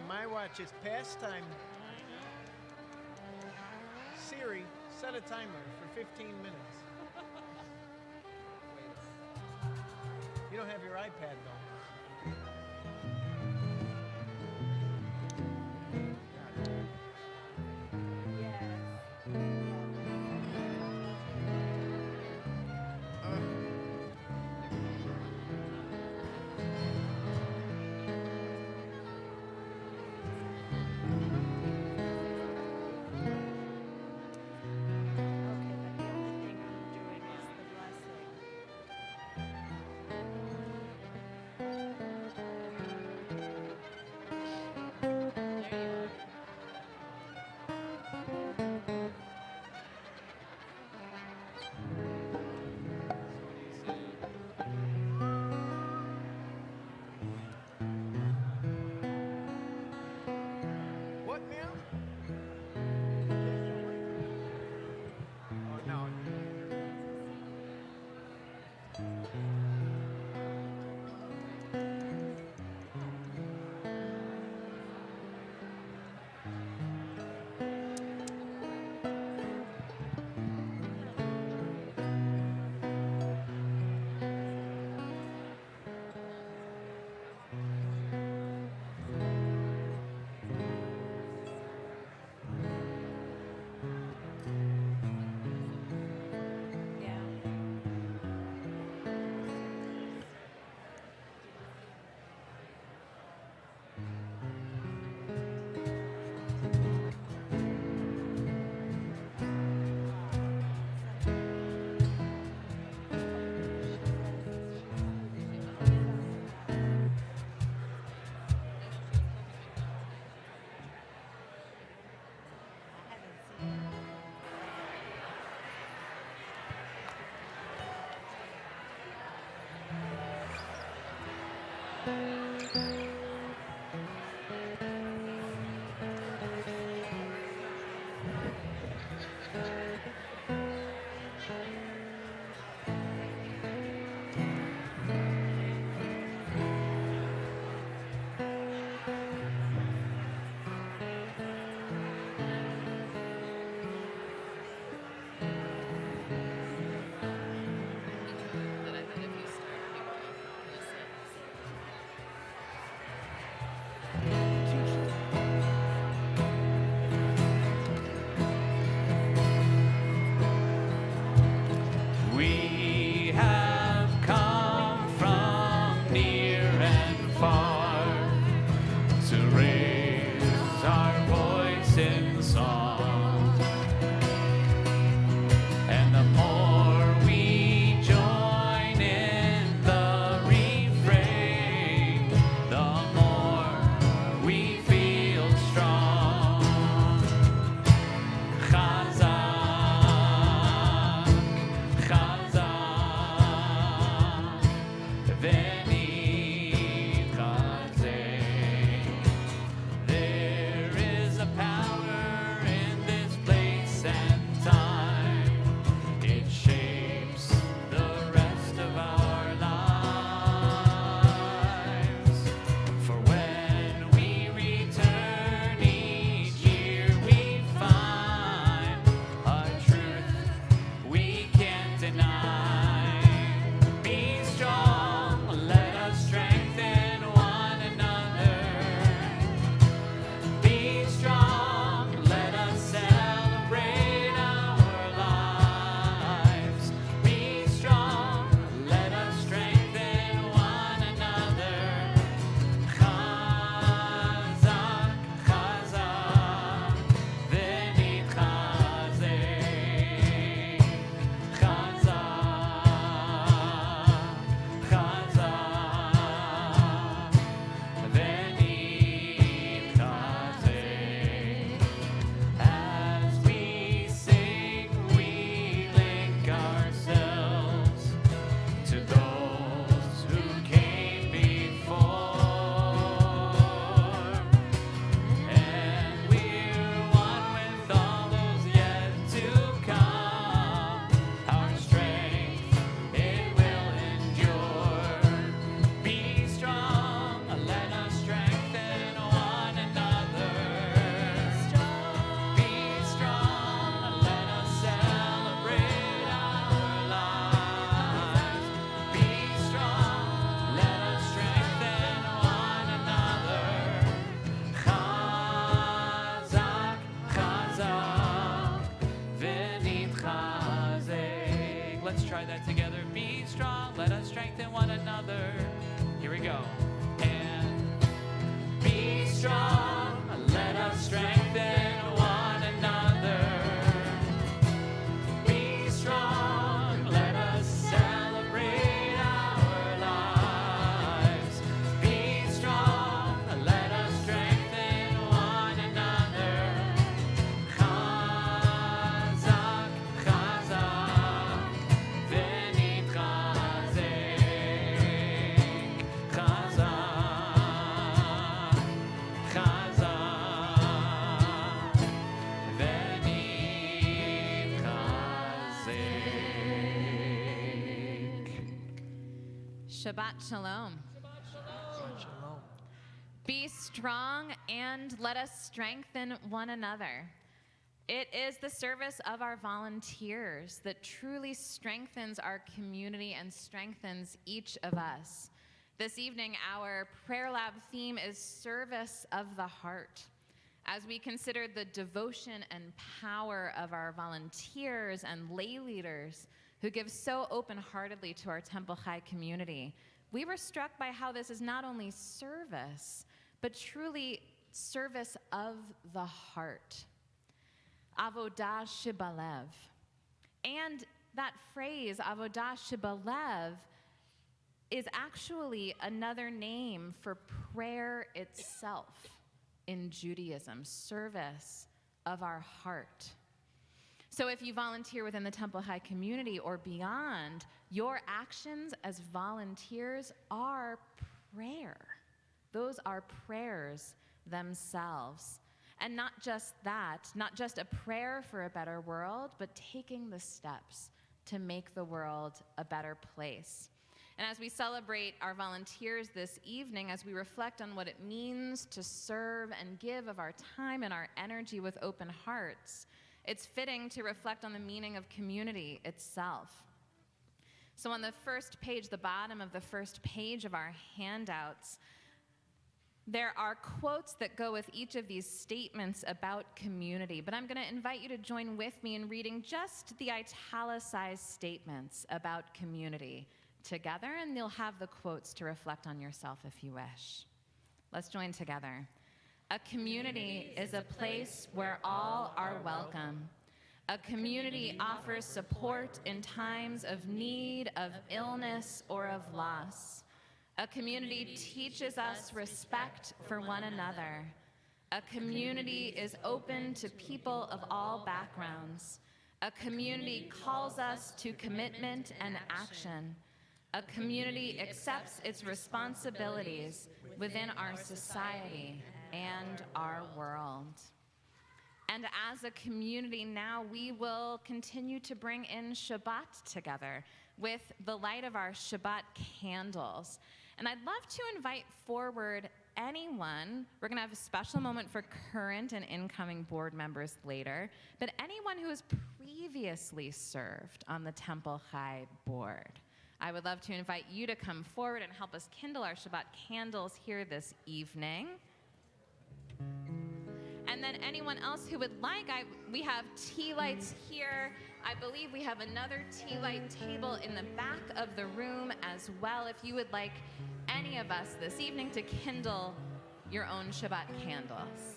my watch, it's past time. Siri, set a timer for 15 minutes. You don't have your iPad though. What, ma'am? Oh, no. Shabbat Shalom. Shabbat Shalom. Be strong and let us strengthen one another. It is the service of our volunteers that truly strengthens our community and strengthens each of us. This evening, our prayer lab theme is Service of the Heart. As we consider the devotion and power of our volunteers and lay leaders who give so open-heartedly to our Temple Chai community, we were struck by how this is not only service, but truly service of the heart. Avodah shebalev. And that phrase, Avodah shebalev, is actually another name for prayer itself in Judaism, service of our heart. So if you volunteer within the Temple Chai community or beyond, your actions as volunteers are prayer. Those are prayers themselves. And not just that, not just a prayer for a better world, but taking the steps to make the world a better place. And as we celebrate our volunteers this evening, as we reflect on what it means to serve and give of our time and our energy with open hearts, it's fitting to reflect on the meaning of community itself. So on the first page, the bottom of the first page of our handouts, there are quotes that go with each of these statements about community, but I'm going to invite you to join with me in reading just the italicized statements about community together, and you'll have the quotes to reflect on yourself if you wish. Let's join together. A community is a place where all are welcome. A community offers support in times of need, of illness, or of loss. A community teaches us respect for one another. A community is open to people of all backgrounds. A community calls us to commitment and action. A community accepts its responsibilities within our society and our world. And as a community now, we will continue to bring in Shabbat together with the light of our Shabbat candles. And I'd love to invite forward anyone, we're going to have a special moment for current and incoming board members later, but anyone who has previously served on the Temple Chai board. I would love to invite you to come forward and help us kindle our Shabbat candles here this evening. And then anyone else who would like, we have tea lights here. I believe we have another tea light table in the back of the room as well. If you would like any of us this evening to kindle your own Shabbat candles.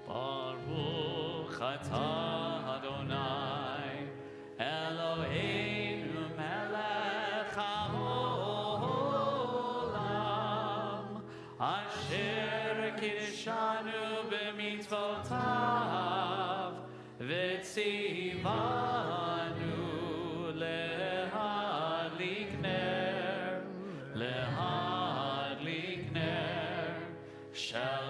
Baruch atah Adonai Eloheinu melech haolam asher kiddushanu b'mitzvotav v'tzivanu lehadlik ner shel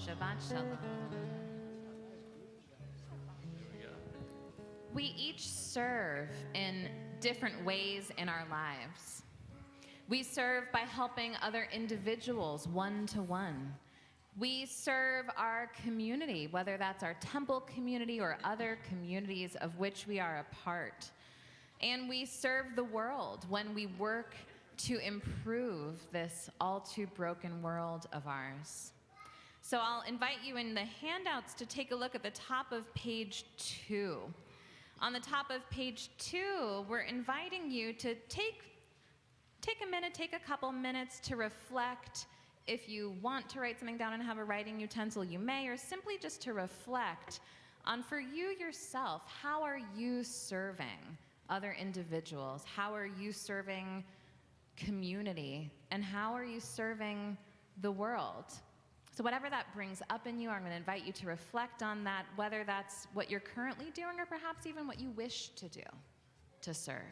Shabbat Shalom. We each serve in different ways in our lives. We serve by helping other individuals one-to-one. We serve our community, whether that's our temple community or other communities of which we are a part. And we serve the world when we work to improve this all too broken world of ours. So I'll invite you in the handouts to take a look at the top of page 2. On the top of page 2, we're inviting you to take a couple minutes to reflect. If you want to write something down and have a writing utensil, you may, or simply just to reflect on, for you yourself, how are you serving other individuals? How are you serving community? And how are you serving the world? So whatever that brings up in you, I'm going to invite you to reflect on that, whether that's what you're currently doing or perhaps even what you wish to do to serve.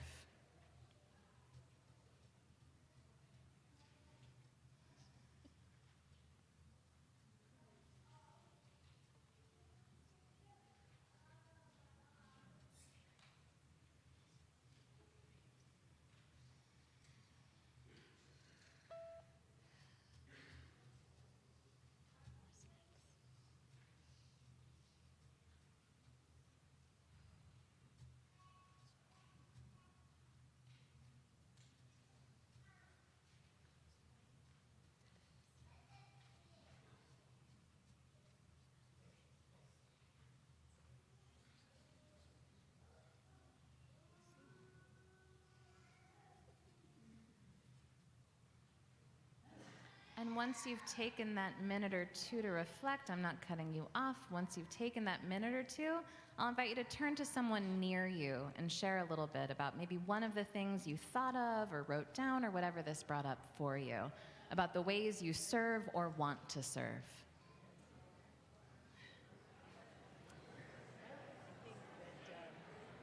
And once you've taken that minute or two to reflect, I'm not cutting you off. Once you've taken that minute or two, I'll invite you to turn to someone near you and share a little bit about maybe one of the things you thought of or wrote down or whatever this brought up for you, about the ways you serve or want to serve.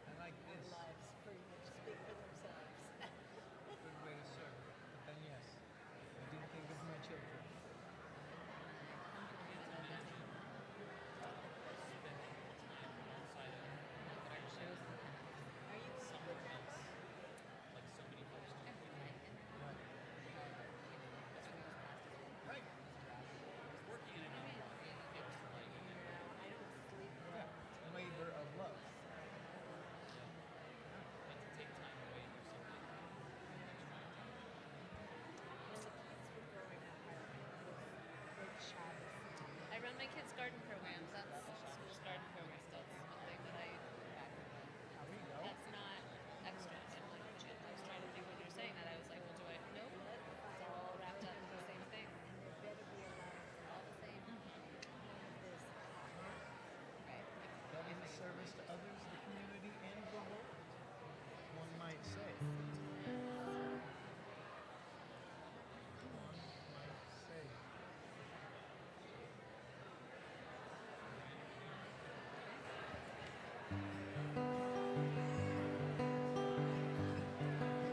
I like this. Lives pretty much speak for themselves. Good way to serve. But then yes, I do think of my children. Right. Yeah. Labor of love. I run my kids' garden programs. That's school's garden programs. That's one thing that I There we go. that's not extra. I'm like, shit, I was trying to think when you're saying that. I was like, well, do I? Nope. It's all wrapped up in the same thing. All the same. Right. That is a service to others, the community, and the world, one might say. One might say.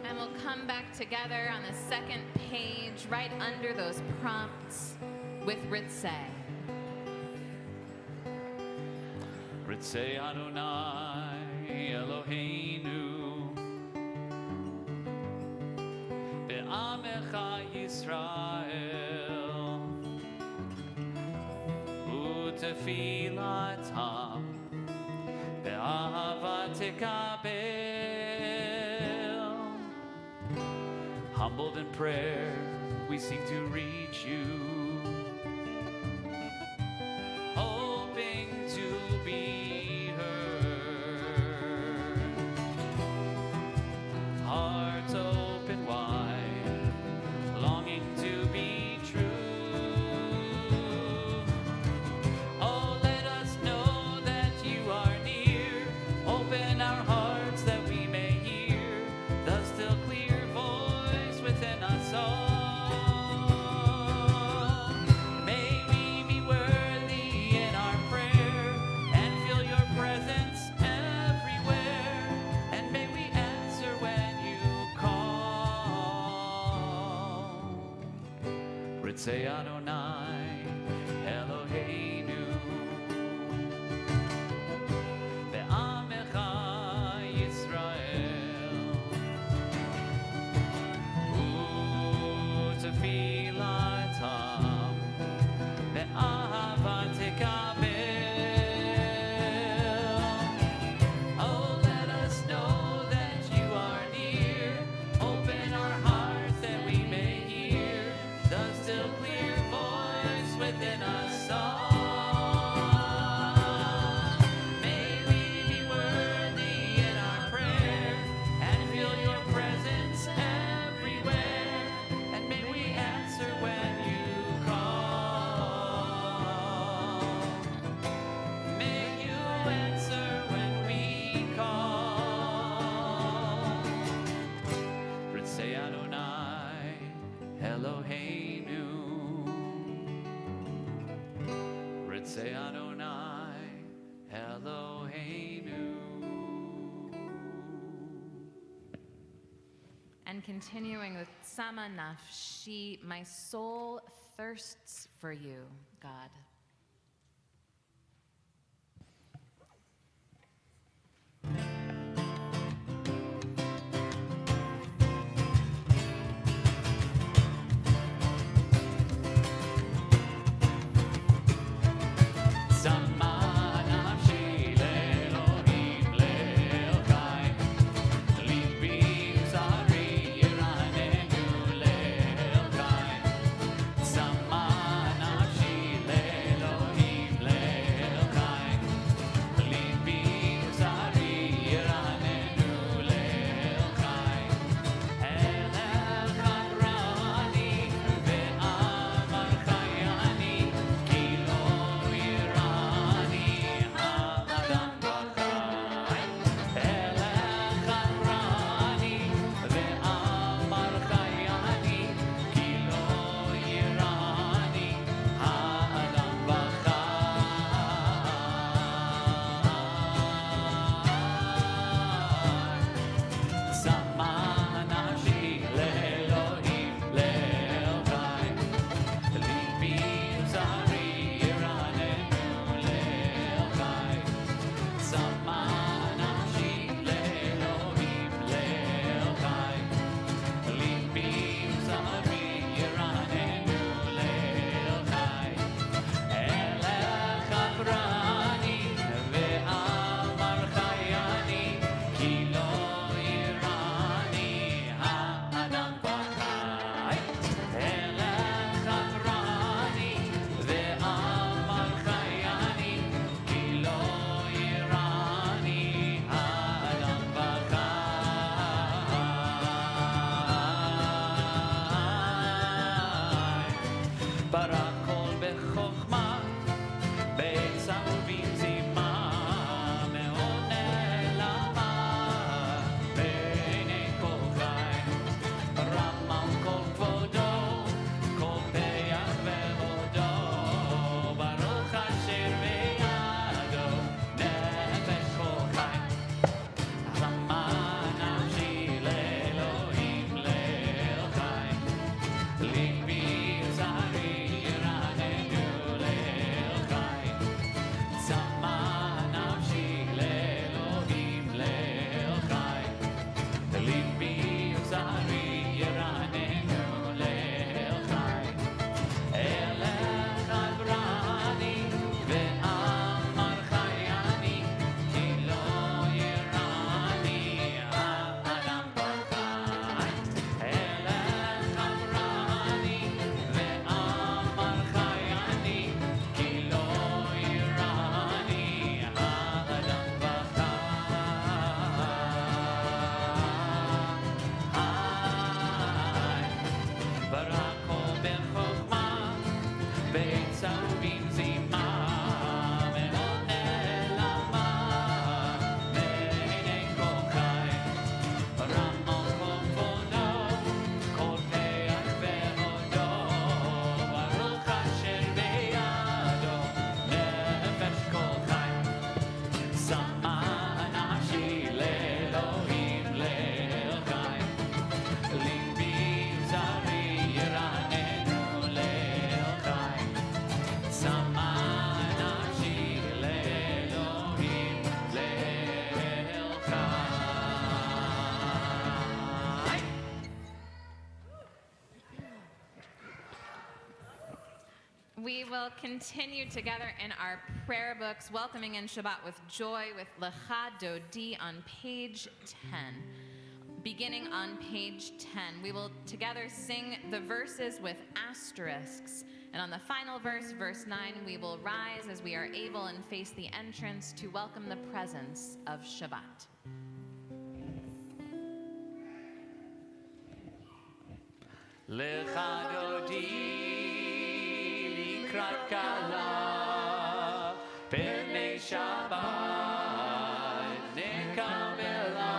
And we'll come back together on the second page, right under those prompts, with Ritzeh. Ritzeh Adonai Eloheinu Be'amecha Yisrael Utefilatam Be'ahava Tekabel. Humbled in prayer, we seek to reach you, hoping to be heard. Hearts open wide, longing to be true. Oh, let us know that you are near. Open our hearts that we may hear the still clear voice within us all. May we be worthy in our prayer and feel your presence everywhere. And may we answer when you call. Ritzeh Adonai Eloheinu Be'amecha Yisrael Utefilatam Be'ahava Tekabel. Oh, let us know that you are near. Open our hearts still clear voice within us all. May we be worthy in our prayer and feel your presence everywhere. And may we answer when you call. May you answer when we call. Ritzei Adonai, Eloheinu. Ritzei Adonai, Eloheinu. And continuing with Sama Nafshi, my soul thirsts for you, God. We will continue together in our prayer books, welcoming in Shabbat with joy with Lecha Dodi on page 10. beginning on page 10. We will together sing the verses with asterisks. And on the final verse, verse 9, we will rise as we are able and face the entrance to welcome the presence of Shabbat. Lecha dodi likrat kala pnei Shabbat nekabela.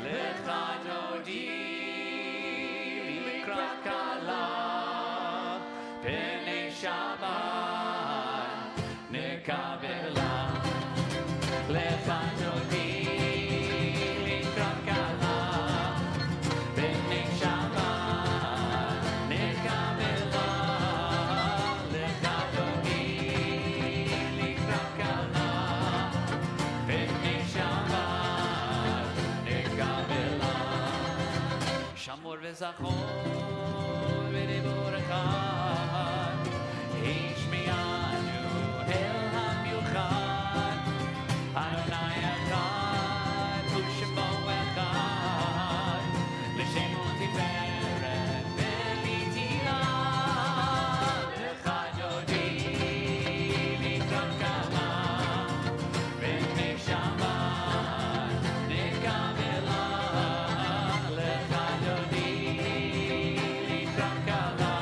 Lecha dodi likrat kala pnei Shabbat nekabela. Lecha dodi likrat kala pnei Shabbat nekabela. Lecha dodi likrat kala pnei Shabbat nekabela. Shamor v'zachor v'dibur echad ishmi'anu el hamiuchad Adonai echad u'shemo echad l'shemo tiferet v'litila. Lecha dodi likrat kala pnei Shabbat nekabela. Lecha dodi likrat kala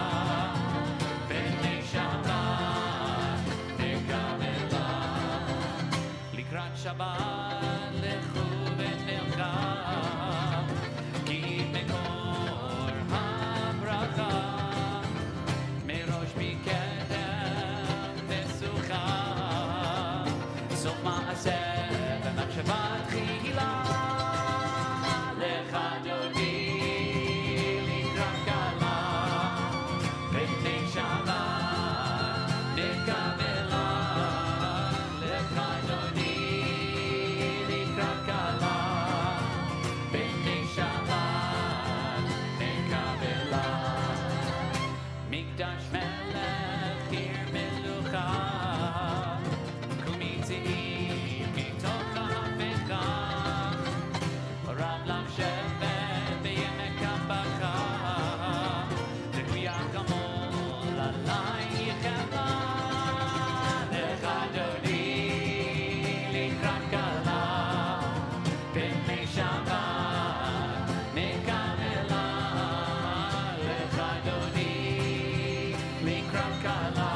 pnei Shabbat nekabela. Likrat Shabbat lechu v'nelcha ki mekor habracha merosh mikdem v'sucha sof ma'aseh v'machshavat tchila. Lecha dodi likrat kala pnei Shabbat nekabela. Lecha dodi likrat kala pnei Shabbat nekabela. Mikdash melech ir melucha kumitzi'im mitoch ha'afecha Rav lach shevet b'yemek habacha tekuyach gamol alai yichela. Lecha dodi likrat kala pnei Shabbat nekabela. Lecha dodi likrat kala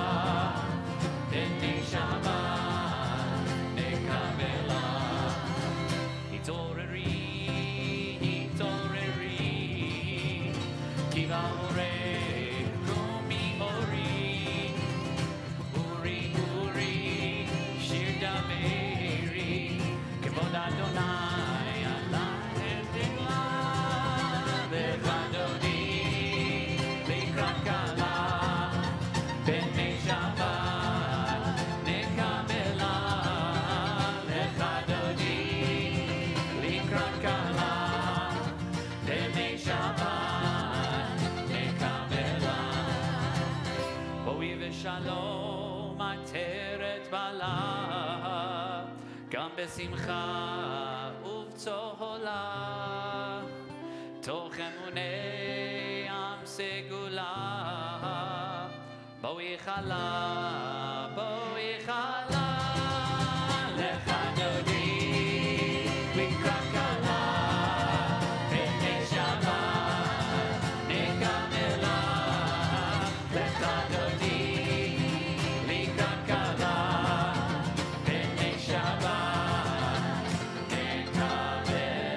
pnei Shabbat nekabela. Hitoreri, hitoreri, ki va'oreh komi ori. Uri, uri, shir daveri, kevod Adonai alai edigla. Lecha dodi likrat kala pnei Shabbat nekabela. Lecha dodi likrat kala pnei Shabbat nekabela. Boi v'shalom ateret bala gam besimcha uv'tzola toch emunei am segula. Boi chala, boi chala. Lecha dodi likrat kala pnei Shabbat nekabela. Lecha dodi likrat kala pnei Shabbat nekabela.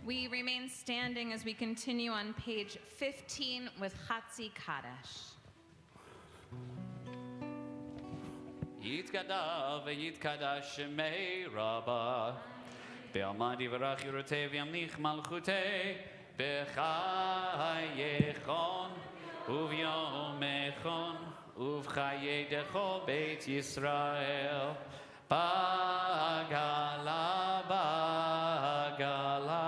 We remain standing as we continue on page 15 with Chatzi Kadesh. Yitkadav v'yitkadash shemei Rabbah be'almad yivarach yorotei v'yamlich malchutei b'chayechon uvyomechon uvchayedecho beit Yisrael bagala bagala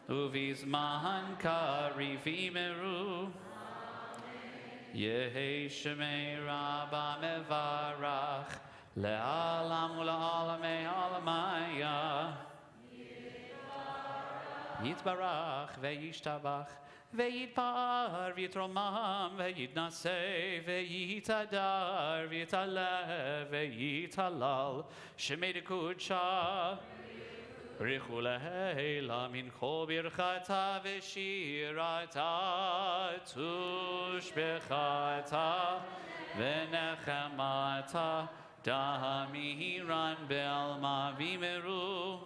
uvizman karivimeru Yehi Shemei Rabba Mevarach Le'alam u'la'alamei alamaya. Yitbarach ve'yishtabach ve'yitpar v'yitromam ve'yitnaseh ve'yitadar v'yitalev ve'yitalal shemei dekudsha Richu leheila min kol birchata v'shirata tushbechata v'nechemata damiran be'alma v'meru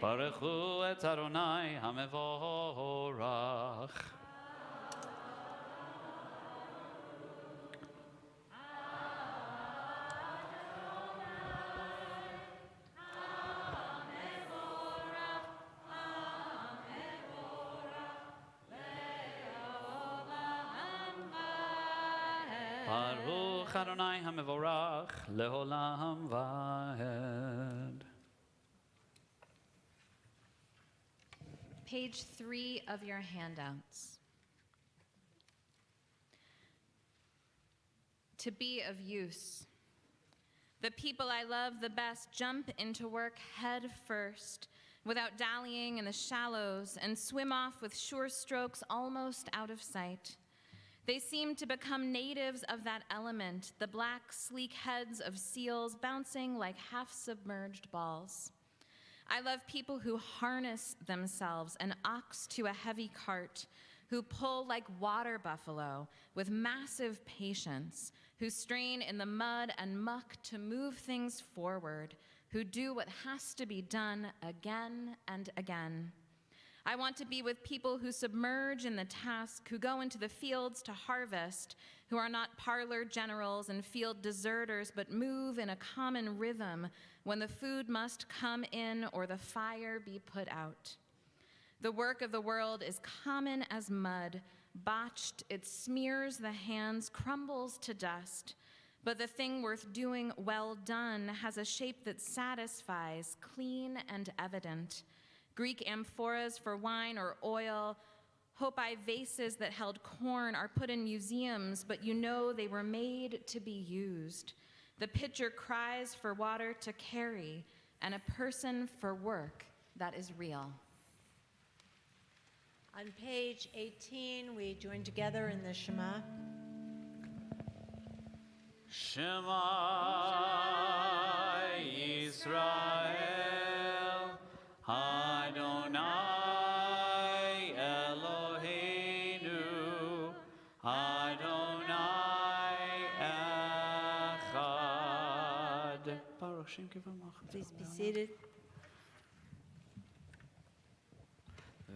Baruchu et Adonai hamevorach. Baruch Adonai hamevorach leolam vaed. Page 3 of your handouts. To be of use. The people I love the best jump into work head first, without dallying in the shallows, and swim off with sure strokes almost out of sight. They seem to become natives of that element, the black, sleek heads of seals bouncing like half-submerged balls. I love people who harness themselves, an ox to a heavy cart, who pull like water buffalo with massive patience, who strain in the mud and muck to move things forward, who do what has to be done again and again. I want to be with people who submerge in the task, who go into the fields to harvest, who are not parlor generals and field deserters, but move in a common rhythm when the food must come in or the fire be put out. The work of the world is common as mud, botched, it smears the hands, crumbles to dust. But the thing worth doing well done has a shape that satisfies, clean and evident. Greek amphoras for wine or oil, Hopi vases that held corn are put in museums, but you know they were made to be used. The pitcher cries for water to carry, and a person for work that is real. On page 18, we join together in the Shema. Shema Yisrael Adonai Eloheinu Adonai Echad. Baruch Shem Kivamach. Please be seated.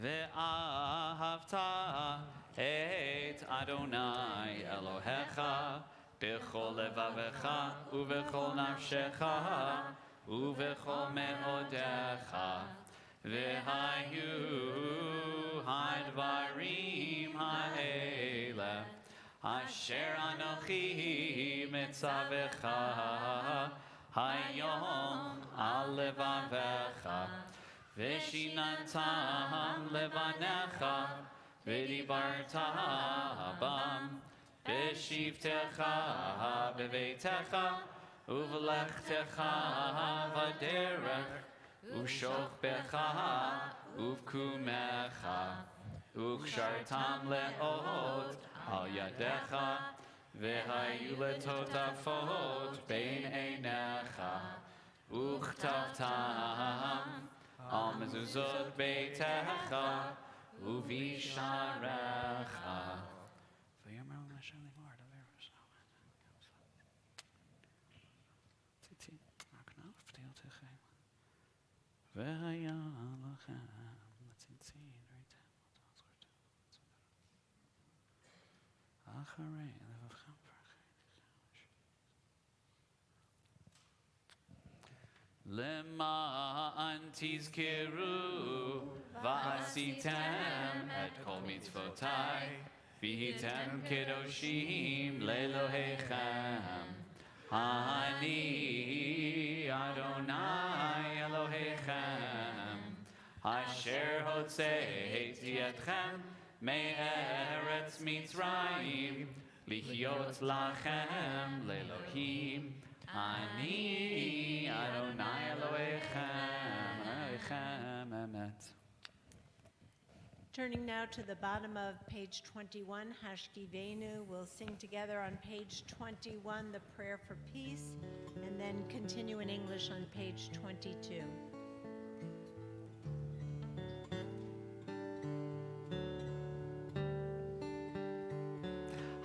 Ve'ahavta et Adonai Elohecha b'chol levavecha u'v'chol nafshecha u'v'chol me'odecha v'hayu hadvarim ha'ele asher anochi mitzavecha hayom al levavecha Veshinantam levanecha, v'dibarta bam, v'shivtecha b'veitecha, uv'lechtecha v'derech, u'shochbecha uv'kumecha, u'kshartam le'od al yadecha, v'hayu letotafot bein einecha, u'chtavtam Al mezuzot beitecha uvisharecha. V'yomer l'Hashem l'Lord averos. Tzitzit aknaf v'teiltechem. V'haya lachem l'tzitzit reitem acharei levavchem Lema'an tizkiru v'asitem et kol mitzvotai v'hitem kedoshim le'Elohechem Ani Adonai Elohechem asher hotzeiti etchem me'eretz Mitzrayim lihyot lachem le'Elohim Ani Adonai Elohechem, Elohechem Emet. Turning now to the bottom of page 21, Hashkivenu. We'll sing together on page 21 the prayer for peace, and then continue in English on page 22.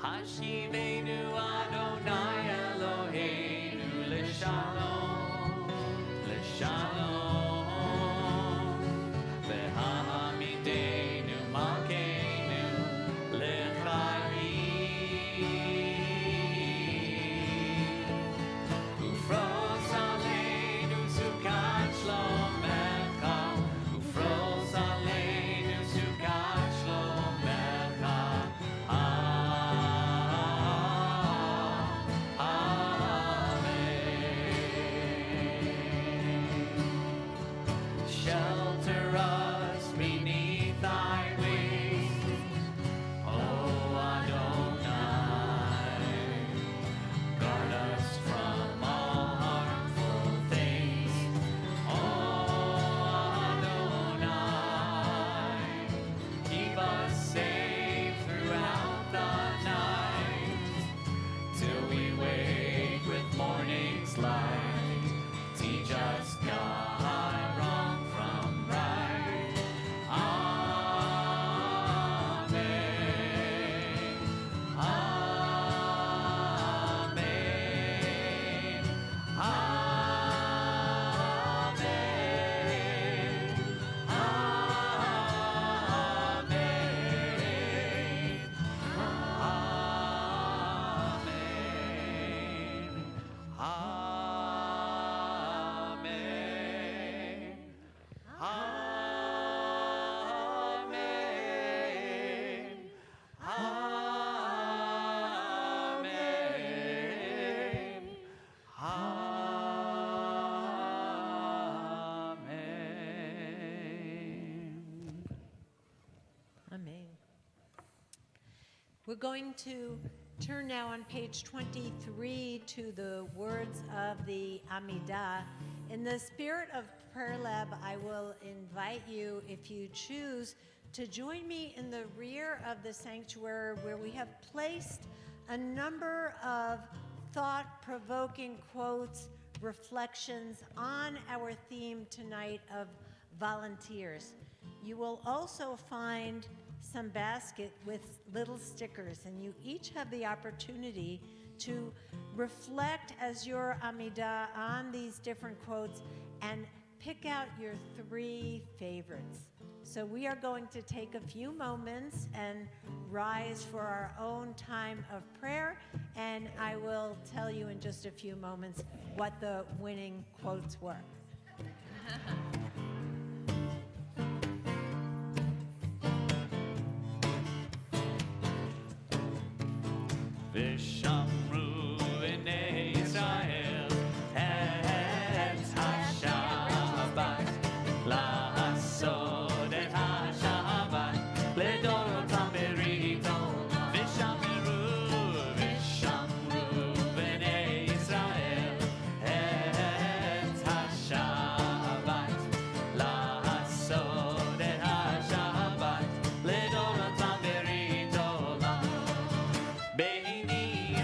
Hashivenu Adonai Eloheinu L'Shalom, L'Shalom, V'Hamidenu Malkeinu L'Chaim, Ufros Aleinu Sukat Shlomecha, Ufros Aleinu Sukat Shlomecha. Shelter us beneath thy wings, O Adonai. Guard us from all harmful things, O Adonai. Keep us safe throughout the night, till we wake with morning's light. Teach us, God, wrong from right. Amen. Amen. Amen. We're going to turn now on page 23 to the words of the Amidah. In the spirit of Prayer Lab, I will invite you, if you choose, to join me in the rear of the sanctuary where we have placed a number of thought-provoking quotes, reflections on our theme tonight of volunteers. You will also find some basket with little stickers, and you each have the opportunity to reflect as your Amidah on these different quotes and pick out your 3 favorites. So we are going to take a few moments and rise for our own time of prayer, and I will tell you in just a few moments what the winning quotes were. V'shamru b'nei Yisrael et ha-Shabbat la'asod et ha-Shabbat ledorotam berito. V'shamru b'nei Yisrael et ha-Shabbat la'asod et ha-Shabbat ledorotam berito. Beini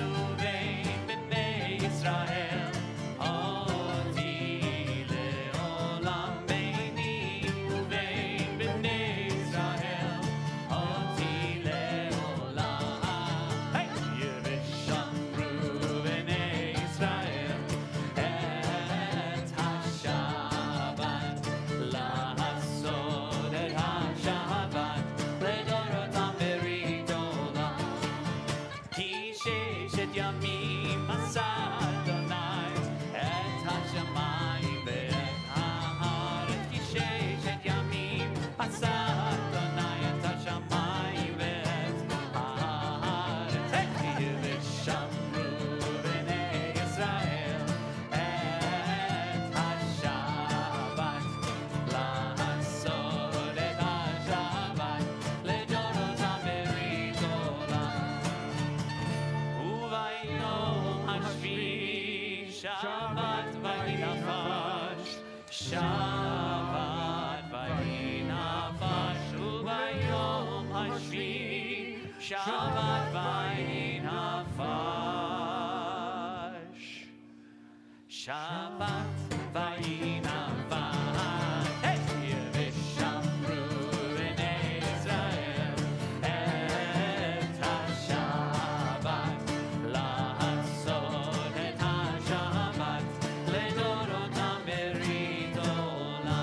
Shabbat vayinavash. Shabbat vayinavash. Hey! Yeveshamru b'nei Israel et ha-Shabbat la'asot et ha-Shabbat לדורותם ברית עולם.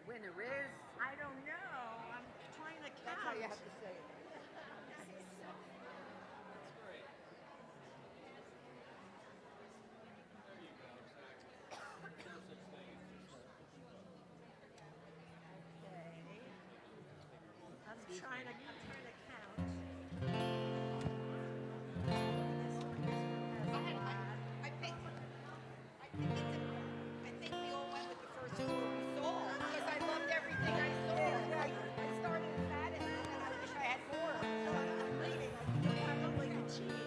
Winner is, I don't know. I'm trying to count. That's how you have to say it. I'm trying to count. I think we all went with the first four we saw because I loved everything I saw. I started with that and then I wish I had more. I'm leaving. I look like a cheat.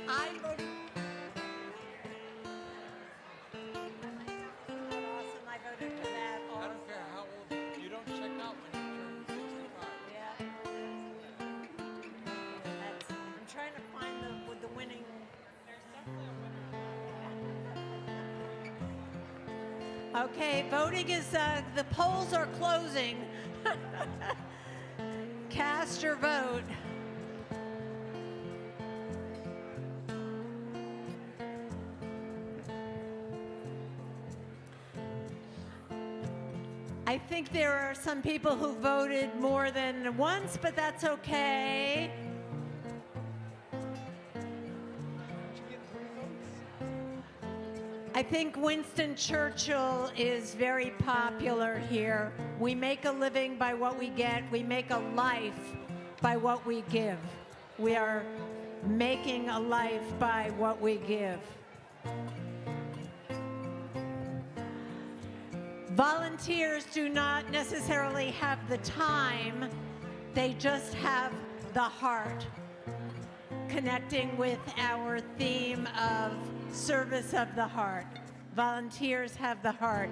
I voted. Awesome, I voted for that. I don't care how old you don't check out when you turn 65. Yeah. I'm trying to find the winning. Okay, voting is, the polls are closing. Cast your vote. I think there are some people who voted more than once, but that's okay. I think Winston Churchill is very popular here. We make a living by what we get. We make a life by what we give. We are making a life by what we give. Volunteers do not necessarily have the time. They just have the heart, connecting with our theme of service of the heart. Volunteers have the heart.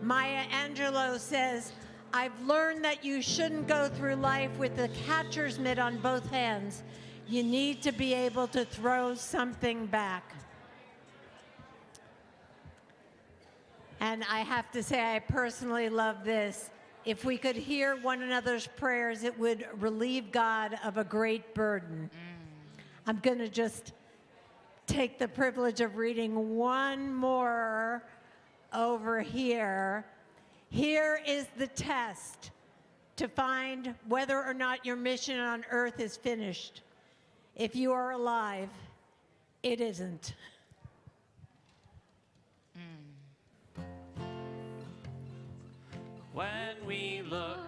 Maya Angelou says, I've learned that you shouldn't go through life with the catcher's mitt on both hands. You need to be able to throw something back. And I have to say, I personally love this. If we could hear one another's prayers, it would relieve God of a great burden. I'm going to just take the privilege of reading one more over here. Here is the test to find whether or not your mission on earth is finished. If you are alive, it isn't. When we look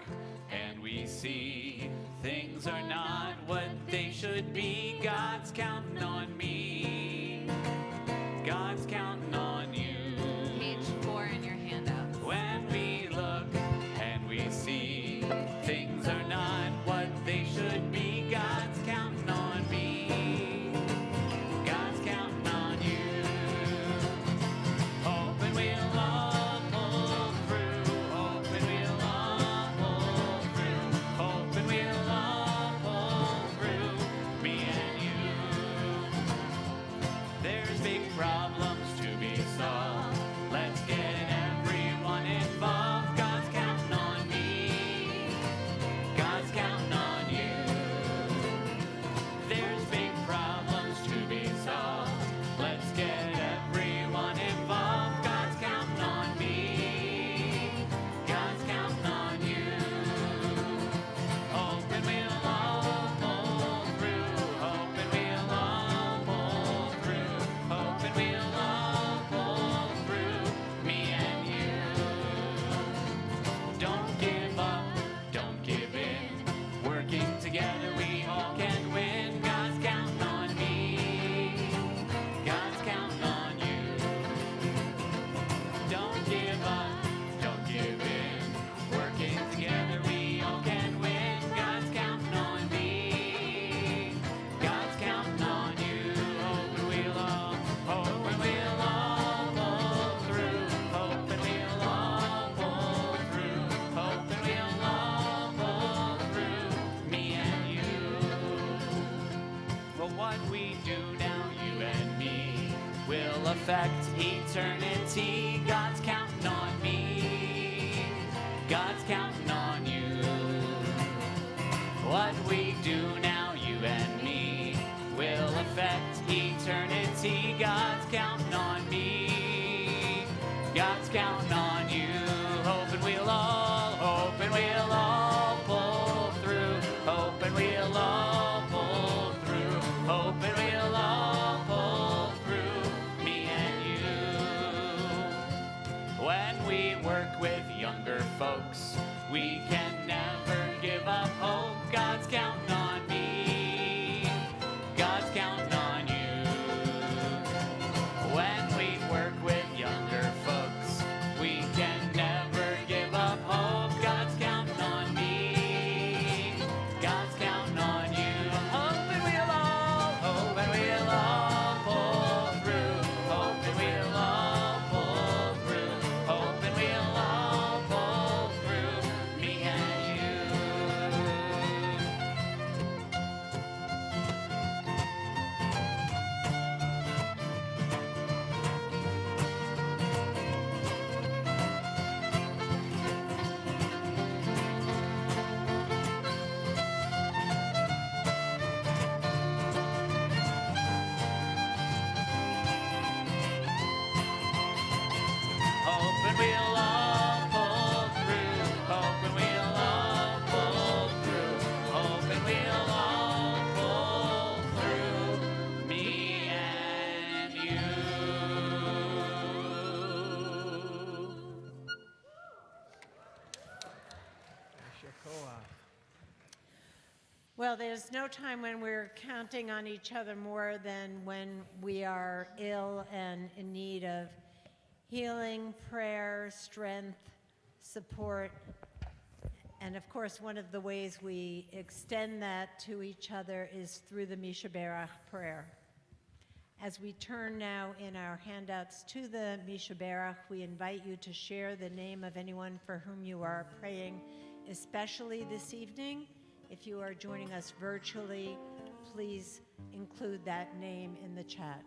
and we see Things are not what they should be. God's counting on me. God's counting on you. Page 4 in your handout. When we look and we see things are not what they should be, God's counting on me. God's counting on you. Hoping we'll all pull through. Hoping we'll all pull through. Hoping we'll all pull through. Me and you. There's big problems to be solved. Let's get everyone involved. God's counting on me. God's counting on you. There's big problems to be solved. Let's get everyone involved. God's counting on me. God's counting on you. Hoping we'll all pull through. Hoping we'll all pull through. Hoping we'll all pull through. Me and you. Don't give up. Don't give in. Working together we all can win. God's counting on me. God's counting on you. Don't give up. Don't give in. Working together we all can win. God's counting on me. God's counting on you. Hoping we'll all pull through. Hoping we'll all pull through. Hoping we'll all pull through. Me and you. For what we do now, you and me, will affect eternity. God's counting on me. God's counting on you. What we do now, you and me, will affect eternity. God's counting on me. God's counting on you. Hoping we'll all pull through. Hoping we'll all pull through. Hoping we'll all pull through. Me and you. When we work with younger folks, we can never give up hope. God's counting on me. God's counting on you. When we work with younger folks, we can never give up hope. God's counting on me. God's counting on you. Hoping we'll all pull through. Hoping we'll all pull through. Hoping we'll all pull through. Me and you. Hoping we'll all pull through. Hoping we'll all pull through. Hoping we'll all pull through. Me and you. Well, there's no time when we're counting on each other more than when we are ill and in need of healing, prayer, strength, support. And of course, one of the ways we extend that to each other is through the Mishaberach prayer. As we turn now in our handouts to the Mishaberach, we invite you to share the name of anyone for whom you are praying, especially this evening. If you are joining us virtually, please include that name in the chat.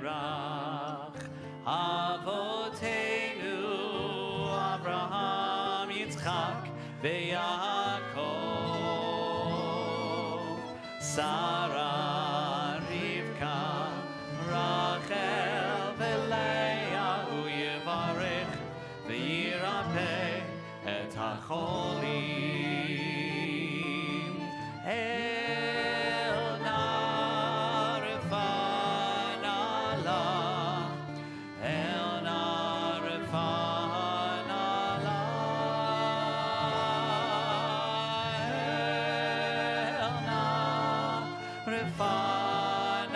Mishaberach Avoteinu Abraham Yitzchak veYaakov Sarah Refanala,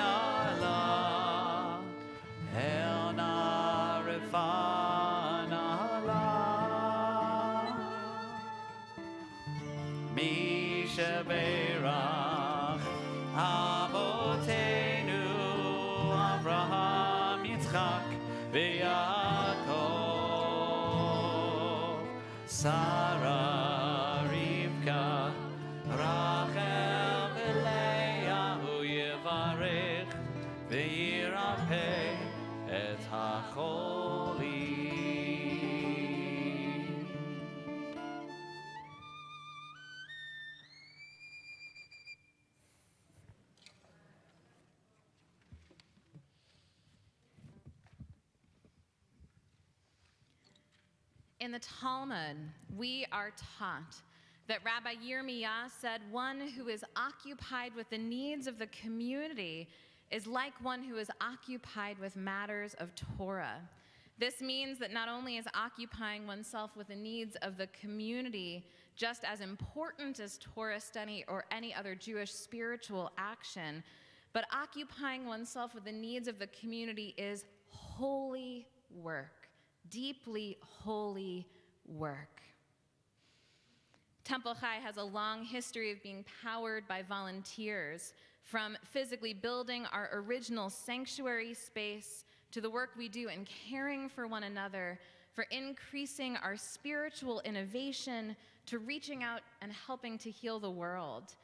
Elna Refanala, Misha Berach, Avotenu, Abraham, Yitzchak, Ve'Yaakov, Sarah, Rivka, Rachel, Leah, Yevarech, Ve'yirapeh et hacholi. In the Talmud, we are taught that Rabbi Yirmiyah said, one who is occupied with the needs of the community is like one who is occupied with matters of Torah. This means that not only is occupying oneself with the needs of the community just as important as Torah study or any other Jewish spiritual action, but occupying oneself with the needs of the community is holy work. Deeply holy work. Temple Chai has a long history of being powered by volunteers, from physically building our original sanctuary space to the work we do in caring for one another, for increasing our spiritual innovation, to reaching out and helping to heal the world.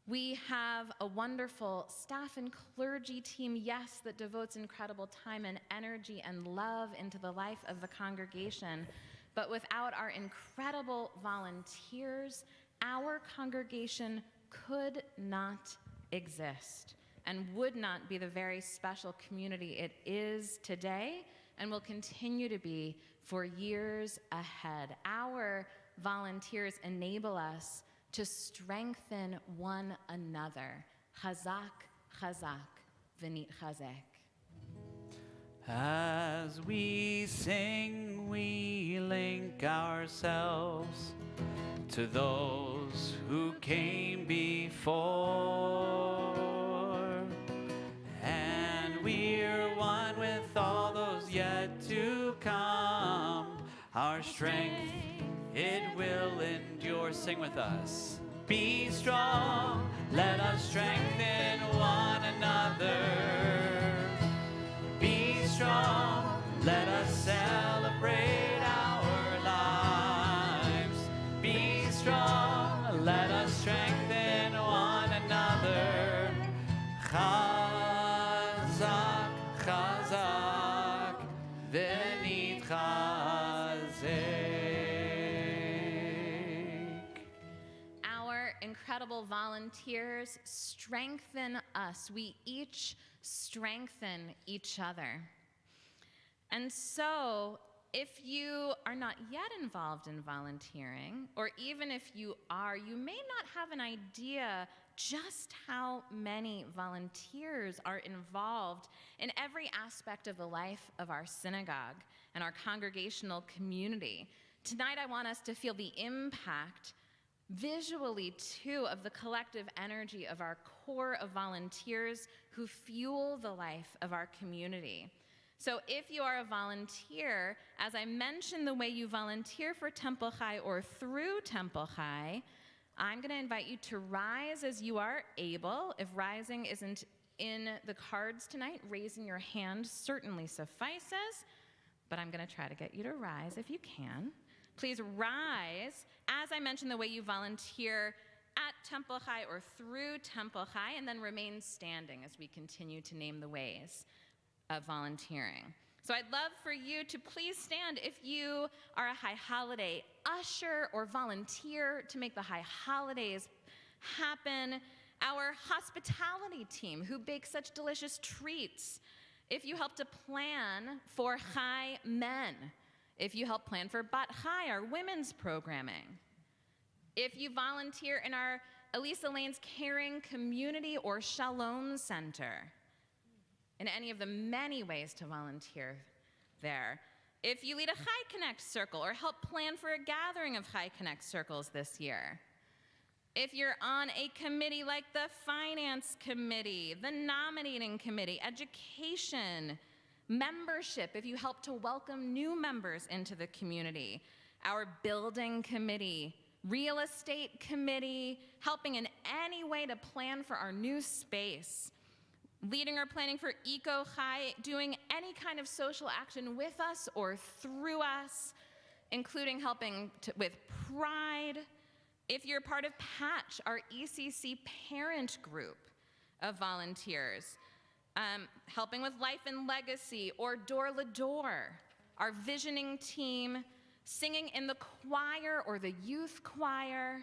We have a wonderful staff and clergy team, yes, that devotes incredible time and energy and love into the life of the congregation. But without our incredible volunteers, our congregation could not exist and would not be the very special community it is today and will continue to be for years ahead. Our volunteers enable us to strengthen one another. Chazak, chazak, v'nit chazek. As we sing, we link ourselves to those who came before, and we're one with all those yet to come. Our strength, it will endure. Sing with us. Be strong, let us strengthen one another. Be strong, let us celebrate our lives. Be strong, let us strengthen one another. Chazak, chazak, v'nit chazek. Incredible volunteers strengthen us. We each strengthen each other. And so, if you are not yet involved in volunteering, or even if you are, you may not have an idea just how many volunteers are involved in every aspect of the life of our synagogue and our congregational community. Tonight, I want us to feel the impact visually, too, of the collective energy of our core of volunteers who fuel the life of our community. So if you are a volunteer, as I mentioned the way you volunteer for Temple Chai or through Temple Chai, I'm going to invite you to rise as you are able. If rising isn't in the cards tonight, raising your hand certainly suffices, but I'm going to try to get you to rise if you can. Please rise, as I mentioned, the way you volunteer at Temple Chai or through Temple Chai, and then remain standing as we continue to name the ways of volunteering. So I'd love for you to please stand if you are a high holiday usher or volunteer to make the high holidays happen. Our hospitality team who bakes such delicious treats. If you help to plan for Chai Men. If you help plan for Bat Chai, our women's programming. If you volunteer in our Elisa Lane's Caring Community or Shalom Center, in any of the many ways to volunteer there. If you lead a Chai Connect circle or help plan for a gathering of Chai Connect circles this year. If you're on a committee like the Finance Committee, the Nominating Committee, Education, Membership, if you help to welcome new members into the community, our Building Committee, Real Estate Committee, helping in any way to plan for our new space, leading or planning for Eco-Chai, doing any kind of social action with us or through us, including helping with Pride. If you're part of Patch, our ECC parent group of volunteers, helping with Life and Legacy or Door to Door, our visioning team, singing in the choir or the youth choir.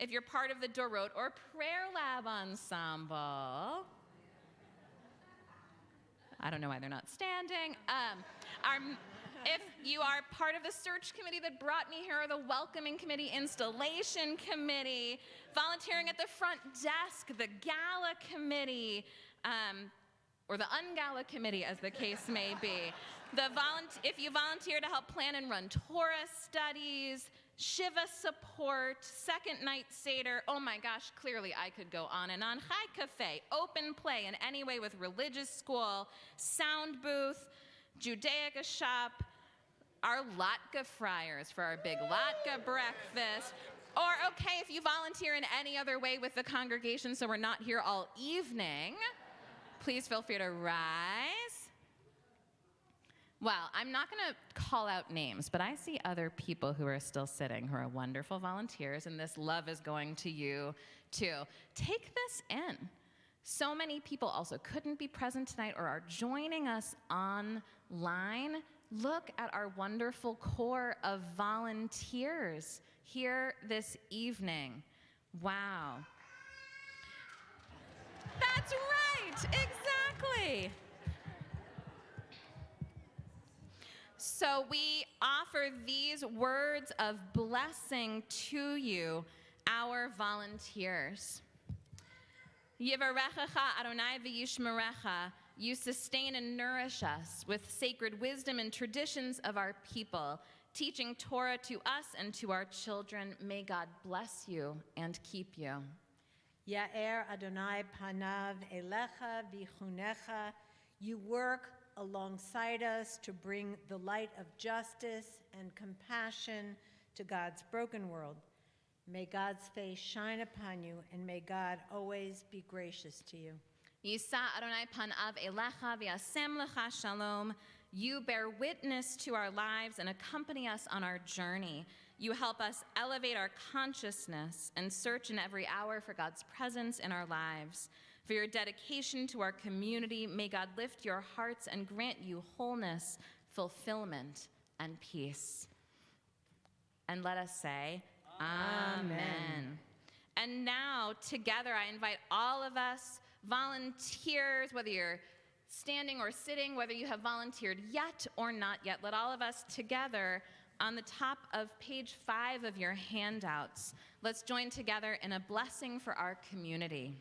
If you're part of the Dorot or Prayer Lab Ensemble, I don't know why they're not standing. If you are part of the search committee that brought me here, or the welcoming committee, installation committee, volunteering at the front desk, the gala committee, or the ungala committee, as the case may be. If you volunteer to help plan and run Torah studies, Shiva support, second night Seder, oh my gosh, clearly I could go on and on. Chai Cafe, open play in any way with religious school, sound booth, Judaica shop, our latke fryers for our big latke breakfast. Or, okay, if you volunteer in any other way with the congregation so we're not here all evening, please feel free to rise. Well, I'm not going to call out names, but I see other people who are still sitting who are wonderful volunteers, and this love is going to you too. Take this in. So many people also couldn't be present tonight or are joining us online. Look at our wonderful core of volunteers here this evening. Wow. That's right, exactly. So we offer these words of blessing to you, our volunteers. Yivarechecha Adonai v'yishmerecha. You sustain and nourish us with sacred wisdom and traditions of our people, teaching Torah to us and to our children. May God bless you and keep you. Ya'er Adonai panav elecha v'chunecha. You work alongside us to bring the light of justice and compassion to God's broken world. May God's face shine upon you, and may God always be gracious to you. Yisa Adonai panav elecha v'yasem lecha shalom. You bear witness to our lives and accompany us on our journey. You help us elevate our consciousness and search in every hour for God's presence in our lives. For your dedication to our community, may God lift your hearts and grant you wholeness, fulfillment, and peace. And let us say, Amen. And now, together, I invite all of us, volunteers, whether you're standing or sitting, whether you have volunteered yet or not yet, let all of us together on the top of page 5 of your handouts, let's join together in a blessing for our community.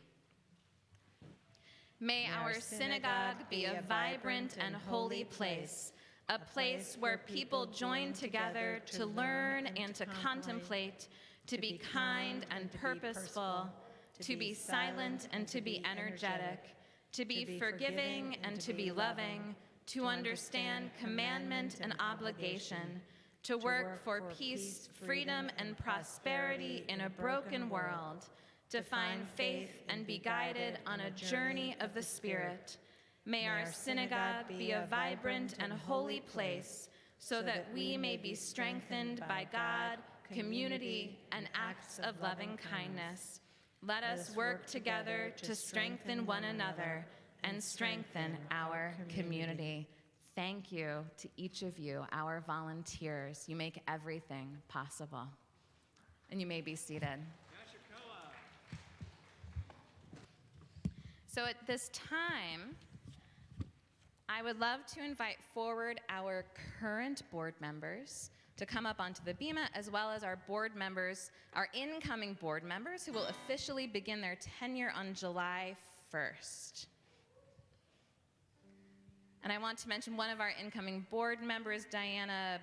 May our synagogue be a vibrant and holy place, a place where people join together to learn and to contemplate, to be kind and purposeful, to be silent and to be energetic, to be forgiving and to be loving, to understand commandment and obligation, to work for peace, freedom, and prosperity in a broken world, to find faith and be guided on a journey of the Spirit. May our synagogue be a vibrant and holy place so that we may be strengthened by God, community, and acts of loving kindness. Let us work together to strengthen one another and strengthen our community. Thank you to each of you, our volunteers. You make everything possible. And you may be seated. So at this time, I would love to invite forward our current board members to come up onto the bima, as well as our board members, our incoming board members, who will officially begin their tenure on July 1st. And I want to mention one of our incoming board members, Diana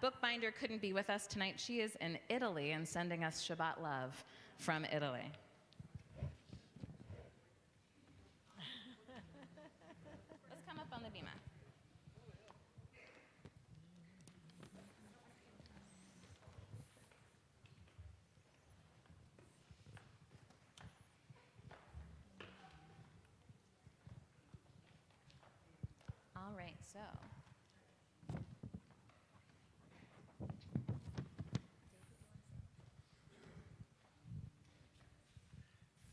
Bookbinder, couldn't be with us tonight. She is in Italy and sending us Shabbat love from Italy. Let's come up on the bima. All right, so.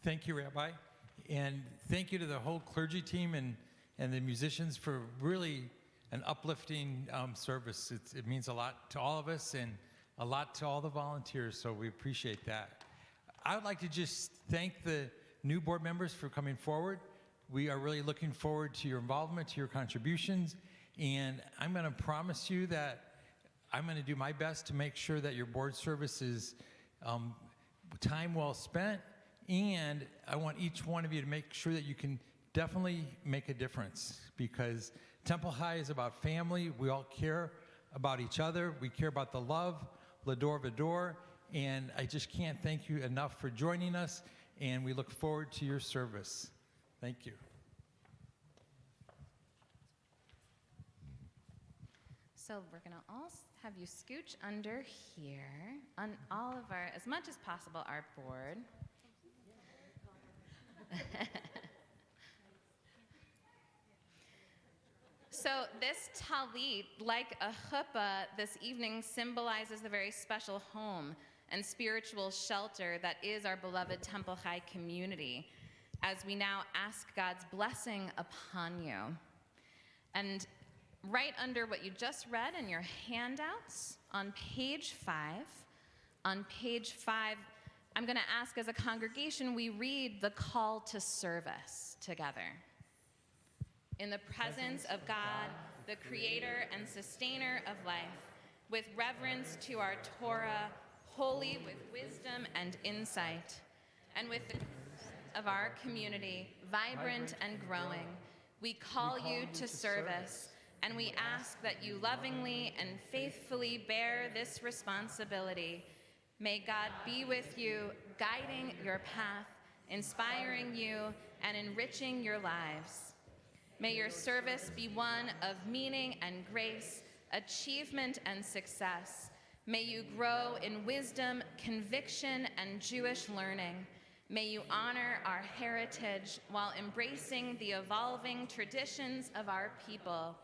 Thank you, Rabbi. And thank you to the whole clergy team and the musicians for really an uplifting service. It means a lot to all of us and a lot to all the volunteers, so we appreciate that. I would like to just thank the new board members for coming forward. We are really looking forward to your involvement, to your contributions, and I'm going to promise you that I'm going to do my best to make sure that your board service is time well spent, and I want each one of you to make sure that you can definitely make a difference, because Temple High is about family. We all care about each other. We care about the love, L'Ador V'Ador, and I just can't thank you enough for joining us, and we look forward to your service. Thank you. So we're going to all have you scooch under here on all of our, as much as possible, our board. So this talit, like a chuppah, this evening symbolizes the very special home and spiritual shelter that is our beloved Temple High community, as we now ask God's blessing upon you. And right under what you just read in your handouts, on page 5, I'm going to ask as a congregation we read the call to service together. In the presence of God, the creator and sustainer of life, with reverence to our Torah, holy with wisdom and insight, and with the of our community, vibrant and growing, we call you to service, and we ask that you lovingly and faithfully bear this responsibility. May God be with you, guiding your path, inspiring you, and enriching your lives. May your service be one of meaning and grace, achievement and success. May you grow in wisdom, conviction, and Jewish learning. May you honor our heritage while embracing the evolving traditions of our people.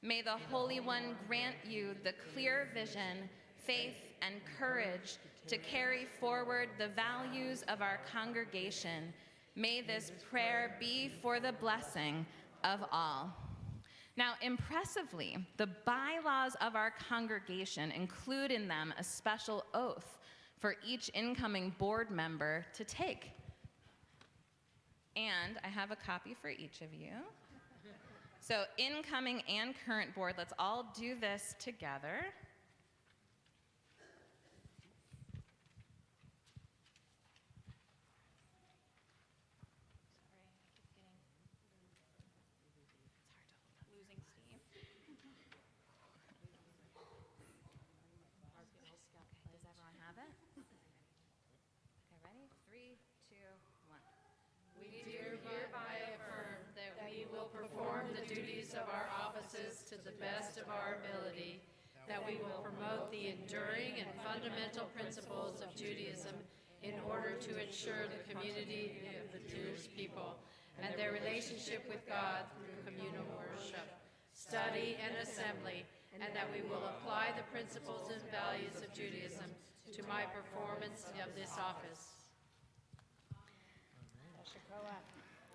May the Holy One grant you the clear vision, faith, and courage to carry forward the values of our congregation. May this prayer be for the blessing of all. Now, impressively, the bylaws of our congregation include in them a special oath for each incoming board member to take. And I have a copy for each of you. So incoming and current board, let's all do this together. Losing steam. Does everyone have it? Okay, ready? 3, 2, 1. We do hereby affirm that we will perform the duties of our offices to the best of our ability, that we will promote the enduring and fundamental principles of Judaism in order to ensure the community of the Jewish people and their relationship with God through communal worship, study, and assembly, and that we will apply the principles and values of Judaism to my performance of this office.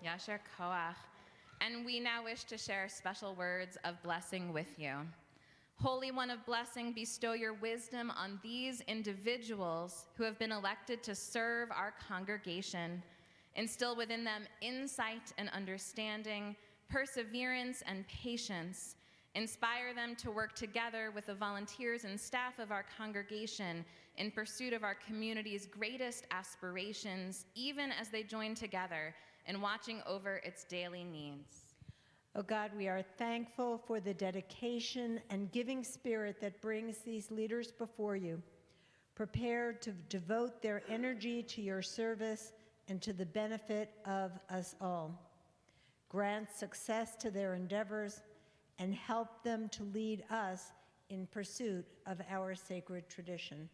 Yasher Koach. And we now wish to share special words of blessing with you. Holy One of blessing, bestow your wisdom on these individuals who have been elected to serve our congregation. Instill within them insight and understanding, perseverance and patience. Inspire them to work together with the volunteers and staff of our congregation in pursuit of our community's greatest aspirations, even as they join together in watching over its daily needs. Oh God, we are thankful for the dedication and giving spirit that brings these leaders before you. prepared to devote their energy to your service and to the benefit of us all. Grant success to their endeavors and help them to lead us in pursuit of our sacred tradition.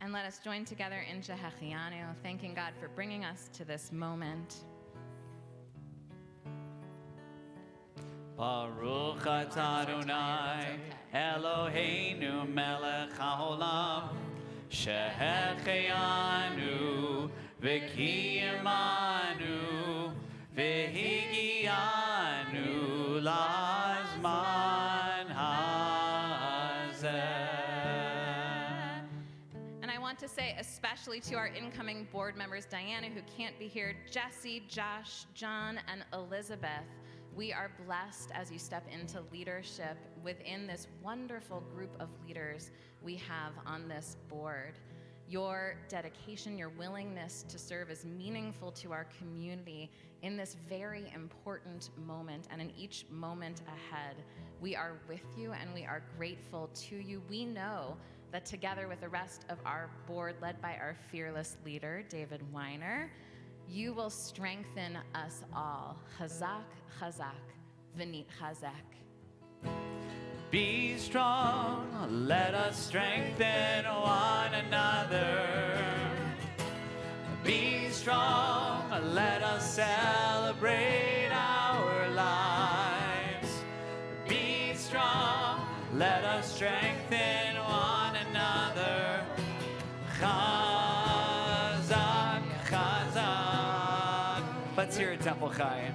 And let us join together in Shehechianu, thanking God for bringing us to this moment. Baruch atah Adonai Eloheinu melech haolam shehechianu v'kiyamanu v'higianu lazman hazeh. And I want to say especially to our incoming board members, Diana, who can't be here, Jesse, Josh, John, and Elizabeth. We are blessed as you step into leadership within this wonderful group of leaders we have on this board. Your dedication, your willingness to serve is meaningful to our community in this very important moment and in each moment ahead. We are with you and we are grateful to you. We know that together with the rest of our board, led by our fearless leader, David Weiner, you will strengthen us all. Chazak, chazak, v'nit chazak. Be strong, let us strengthen one another. Be strong, let us celebrate our lives. Be strong, let us strengthen one another. Chazak, chazak. Let's hear it, Temple Chai.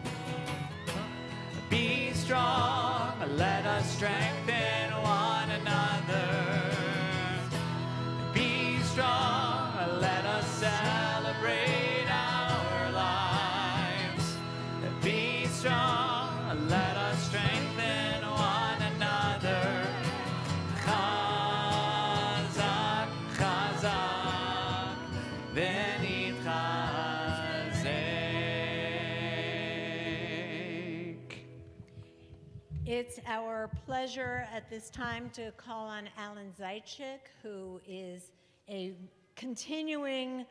Be strong, let us strengthen one another. Be strong, let us celebrate our lives. Be strong, let us strengthen one another. Chazak, chazak, v'nit chazek. It's our pleasure at this time to call on Alan Zaitchik, who is a continuing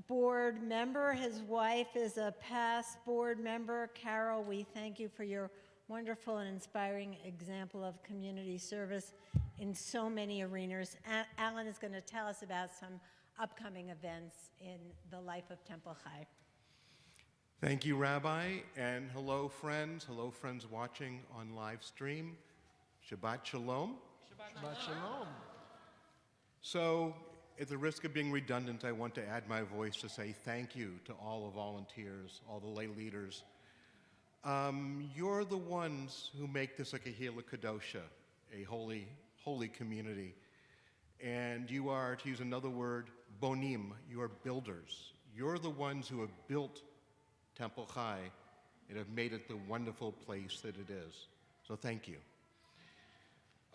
board member. His wife is a past board member. Carol, we thank you for your wonderful and inspiring example of community service in so many arenas. Alan is going to tell us about some upcoming events in the life of Temple Chai. Thank you, Rabbi, and hello, friends watching on live stream. Shabbat Shalom. Shabbat Shalom. So, at the risk of being redundant, I want to add my voice to say thank you to all the volunteers, all the lay leaders. You're the ones who make this a Kehillah Kadosha, a holy community. And you are, to use another word, bonim, you are builders. You're the ones who have built Temple Chai and have made it the wonderful place that it is. So thank you.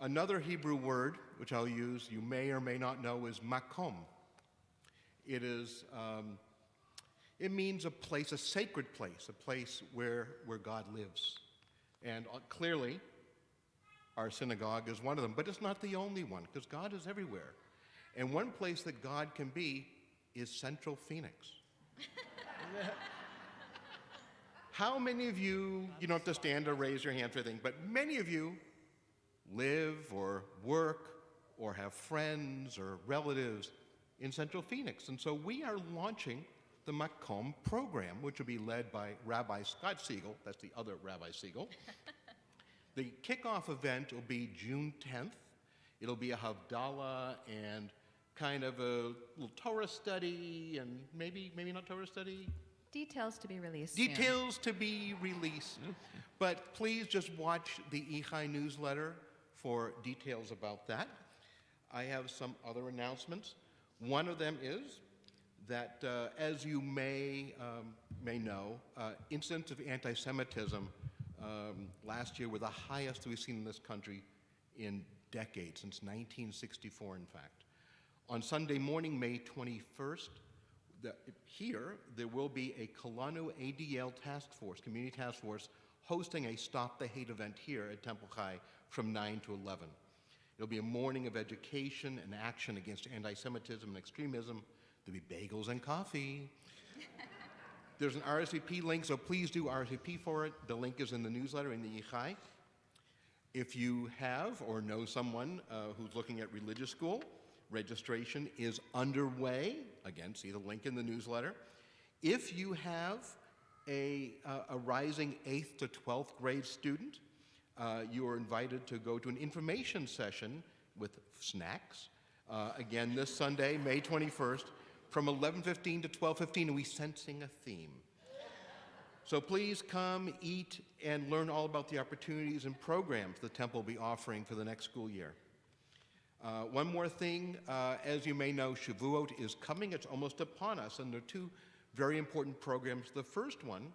Another Hebrew word, which I'll use, you may or may not know, is makom. It means a place, a sacred place, a place where God lives. And clearly, our synagogue is one of them, but it's not the only one, because God is everywhere. And one place that God can be is Central Phoenix. How many of you don't have to stand or raise your hand for anything, but many of you live or work or have friends or relatives in Central Phoenix. And so we are launching the Makom program, which will be led by Rabbi Scott Siegel. That's the other Rabbi Siegel. The kickoff event will be June 10th. It'll be a Havdalah and kind of a little Torah study and maybe not Torah study. Details to be released soon. Details to be released. But please just watch the Echai newsletter for details about that. I have some other announcements. One of them is that, as you may know, incidents of anti-Semitism last year were the highest we've seen in this country in decades, since 1964, in fact. On Sunday morning, May 21st, here, there will be a Kalanu ADL task force, community task force, hosting a Stop the Hate event here at Temple Chai from 9 to 11. It'll be a morning of education and action against anti-Semitism and extremism. There'll be bagels and coffee. There's an RSVP link, so please do RSVP for it. The link is in the newsletter in the Yichai. If you have or know someone who's looking at religious school, registration is underway. Again, see the link in the newsletter. If you have a rising 8th to 12th grade student, you are invited to go to an information session with snacks. Again, this Sunday, May 21st, from 11:15 to 12:15, and we sensing a theme. So please come, eat, and learn all about the opportunities and programs the temple will be offering for the next school year. One more thing, as you may know, Shavuot is coming. It's almost upon us, and there are two very important programs. The first one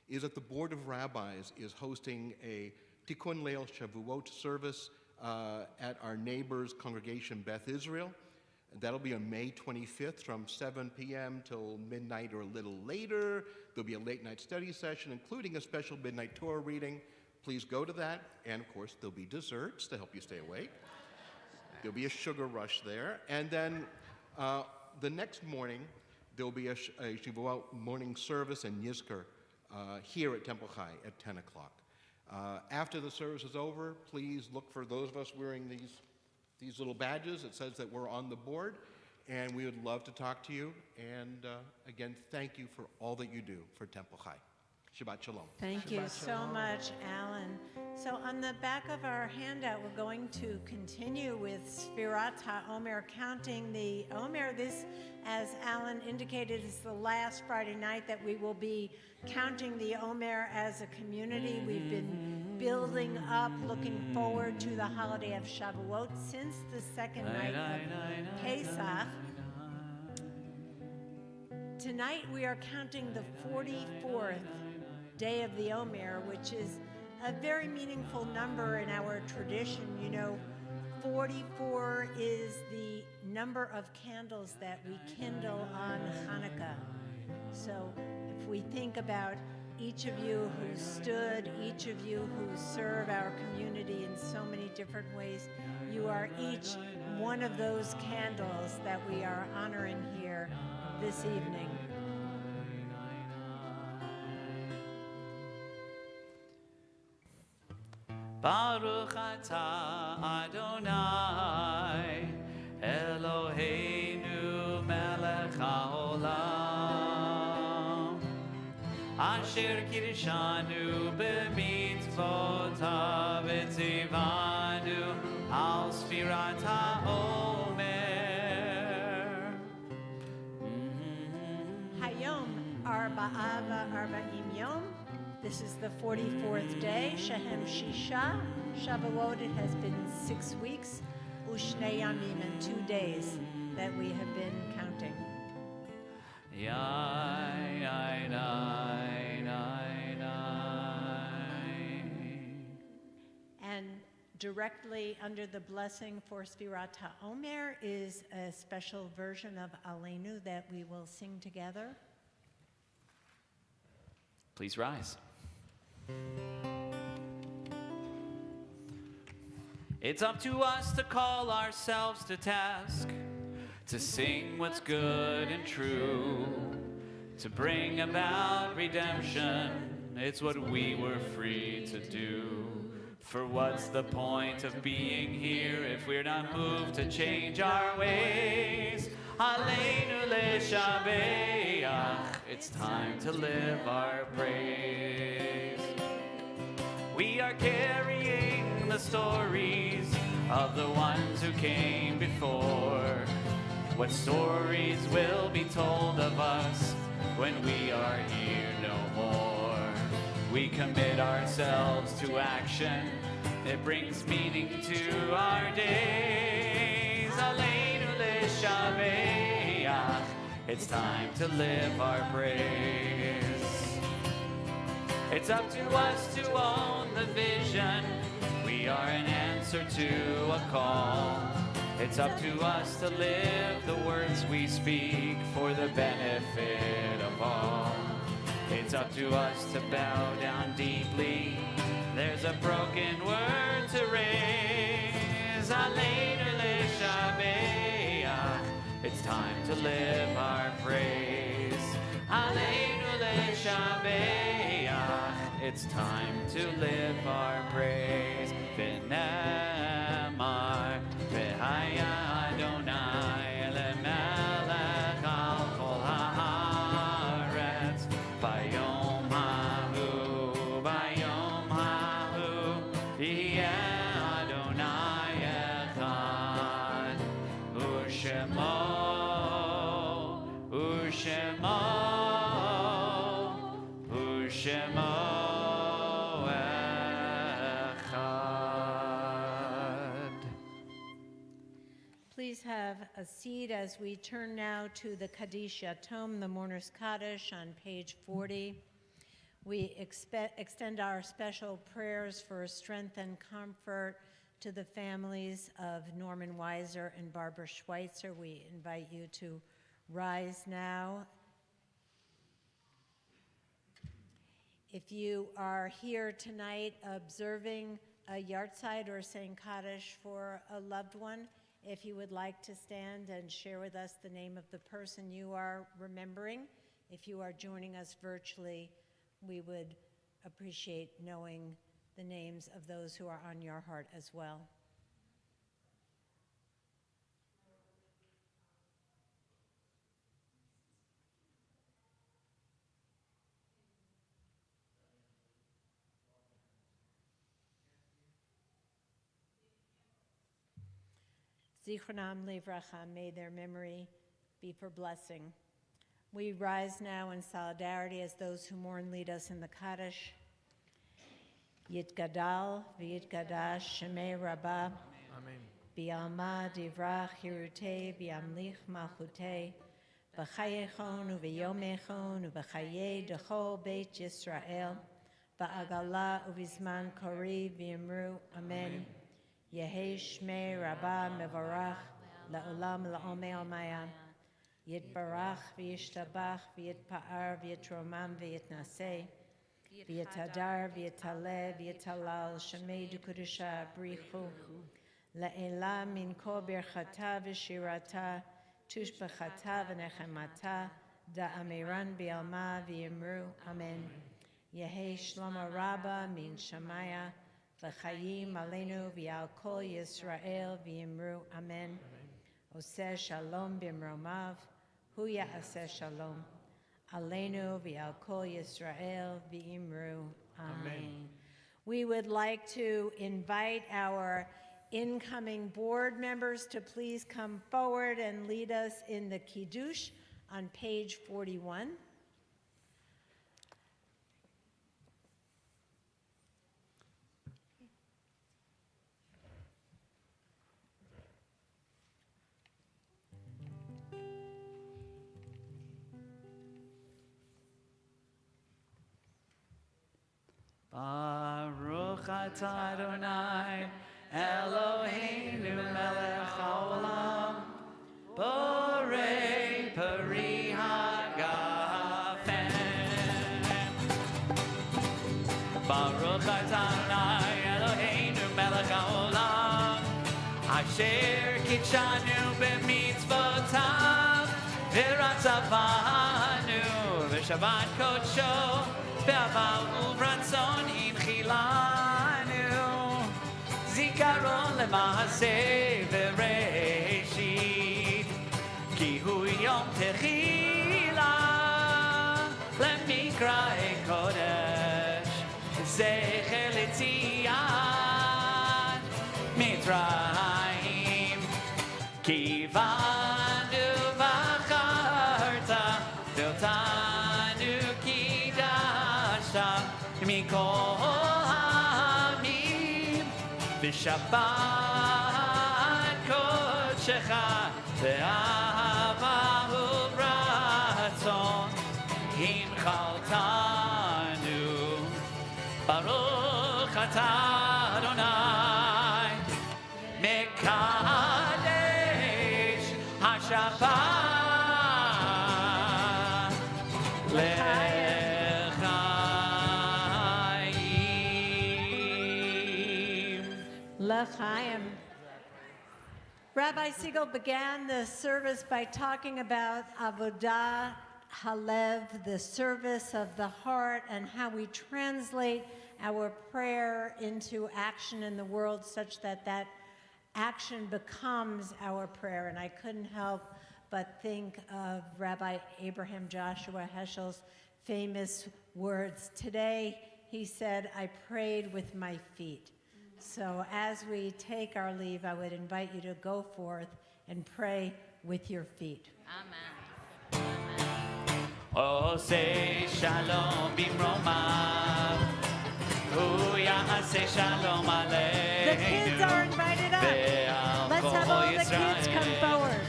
is that the Board of Rabbis is hosting a Tikkun Leil Shavuot service at our neighbor's congregation, Beth Israel. That'll be on May 25th from 7 p.m. till midnight or a little later. There'll be a late night study session, including a special midnight Torah reading. Please go to that. And of course, there'll be desserts to help you stay awake. There'll be a sugar rush there. And then the next morning, there'll be a Shavuot morning service in Yizkor here at Temple Chai at 10 o'clock. After the service is over, please look for those of us wearing these little badges. It says that we're on the board, and we would love to talk to you. And again, thank you for all that you do for Temple Chai. Shabbat Shalom. Thank you so much, Alan. So on the back of our handout, we're going to continue with Sfirat HaOmer, counting the Omer. This, as Alan indicated, is the last Friday night that we will be counting the Omer as a community. We've been building up, looking forward to the holiday of Shavuot since the second night of Pesach. Tonight we are counting the 44th day of the Omer, which is a very meaningful number in our tradition. You know, 44 is the number of candles that we kindle on Hanukkah. So if we think about each of you who stood, each of you who serve our community in so many different ways, you are each one of those candles that we are honoring here this evening. Baruch atah Adonai Eloheinu melech haolam Asher kirshanu b'mitzvotav etzivanu al sfirat haomer Hayom Arba'ava Arba'im Yom. This is the 44th day, Shehem Shisha. Shavuot, it has been 6 weeks, Ushnei Yamim, and 2 days that we have been counting. Yai, yai, nai, nai, nai. And directly under the blessing for Sfirat HaOmer is a special version of Aleinu that we will sing together. Please rise. It's up to us to call ourselves to task, to sing what's good and true, to bring about redemption. It's what we were free to do. For what's the point of being here if we're not moved to change our ways? Aleinu leshabeach. It's time to live our praise. We are carrying the stories of the ones who came before. What stories will be told of us when we are here no more? We commit ourselves to action. It brings meaning to our days. Aleinu leshabeach. It's time to live our praise. It's up to us to own the vision. We are an answer to a call. It's up to us to live the words we speak for the benefit of all. It's up to us to bow down deeply. There's a broken word to raise. is Aleinu Leshabeach. It's time to live our praise. Aleinu Leshabeach. It's time to live our praise. V'nemar v'haya Adonai lemelech al kol haaretz. Bayom hahu, bayom hahu, yeh Adonai echad. U'shemo, u'shemo, u'shemo echad. Please have a seat as we turn now to the Kaddish Yatom, the Mourner's Kaddish, on page 40. We extend our special prayers for strength and comfort to the families of Norman Weiser and Barbara Schweitzer. We invite you to rise now. If you are here tonight observing a yahrzeit or saying Kaddish for a loved one, if you would like to stand and share with us the name of the person you are remembering, if you are joining us virtually, we would appreciate knowing the names of those who are on your heart as well. Zichronam Livracha, may their memory be for blessing. We rise now in solidarity as those who mourn lead us in the Kaddish. Yitgadal v'yitgadash Shemei Rabbah. Amen. Bi'alma divrach hirutei bi'amlich malchutei. B'chayechon u'v'yomechon u'v'chayei d'chol Beit Yisrael. Ba'agala u'vizman kori v'yimru. Amen. Yehei Shmei Rabbah mevarach la'olam la'omei almaya. Yitbarach v'yishtabach v'yitpa'ar v'yitromam v'yitnaseh. V'yitadar v'yitaleh v'yitalal Shemei d'Kudusha brichu. La'ela min kol birchata v'shirata tushbachata v'nechemata da'amiran bi'alma v'yimru. Amen. Yehei Shlomo Rabbah min Shamaya. V'chayim aleinu v'al kol Yisrael v'yimru. Amen. Oseh shalom b'mromav, hu ya'aseh shalom. Aleinu v'al kol Yisrael v'yimru. Amen. We would like to invite our incoming board members to please come forward and lead us in the Kiddush on page 41. Baruch atah Adonai Eloheinu melech haolam borei peri hagafen. Baruch atah Adonai Eloheinu melech haolam asher kitshanu b'mitzvotav v'ratzavanu v'shabbat kodsho v'aval uvratzon inchilanu zikaron lema'aseh v'reshit ki hu yom techila lemikra kodesh zecher l'tziat mitzrayim ki vanu v'acharta v'otanu kidashta mikol ha'amim v'shabbat kodshecha ve'ahava u'ratzon hinchaltanu Baruch atah Adonai mekadesh haShabbat l'chaim. L'chaim. Rabbi Siegel began the service by talking about Avodah Halev, the service of the heart, and how we translate our prayer into action in the world such that that action becomes our prayer. And I couldn't help but think of Rabbi Abraham Joshua Heschel's famous words. Today, he said, "I prayed with my feet." So as we take our leave, I would invite you to go forth and pray with your feet. Amen. Oh, say shalom bimromav. Oh, say shalom aleinu. The kids are invited up. Let's have all the kids come forward.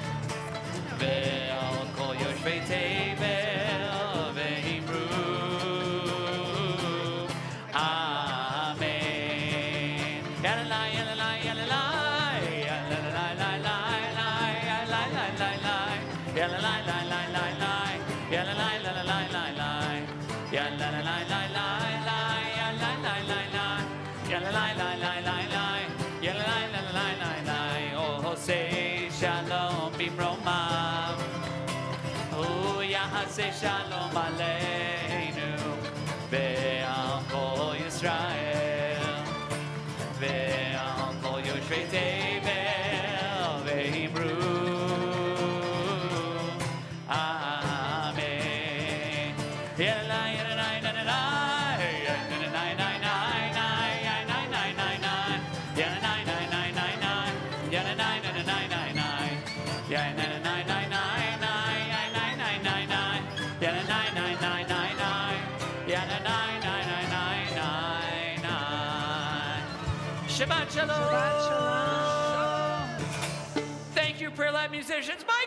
Ve'al kol yoshvei tevel ve'imru. Amen. Yalalai, yalalai, yalalai. Yalalai, lai, lai, lai. Yalalai, lai, lai, lai. Yalalai, lai, lai, lai, lai. Yalalai, lai, lai, lai, lai. Yalalai, lai, lai, lai, lai. Yalalai, lai, lai, lai. Yalalai, lai, lai, lai, lai. Yalalai, lai, lai, lai, lai. Oh, say shalom bimromav. Oh, say shalom aleinu. Ve'al kol Yisrael. Ve'al kol yoshvei tevel ve'imru. Amen. Yalalai, yalalai, yalalai. Yalalai, yalalai, yalalai. Yalalai, yalalai, yalalai. Yalalai, yalalai, yalalai. Yalalai, yalalai, Shabbat shalom. Shabbat shalom. Thank you, Prayer Lab musicians. My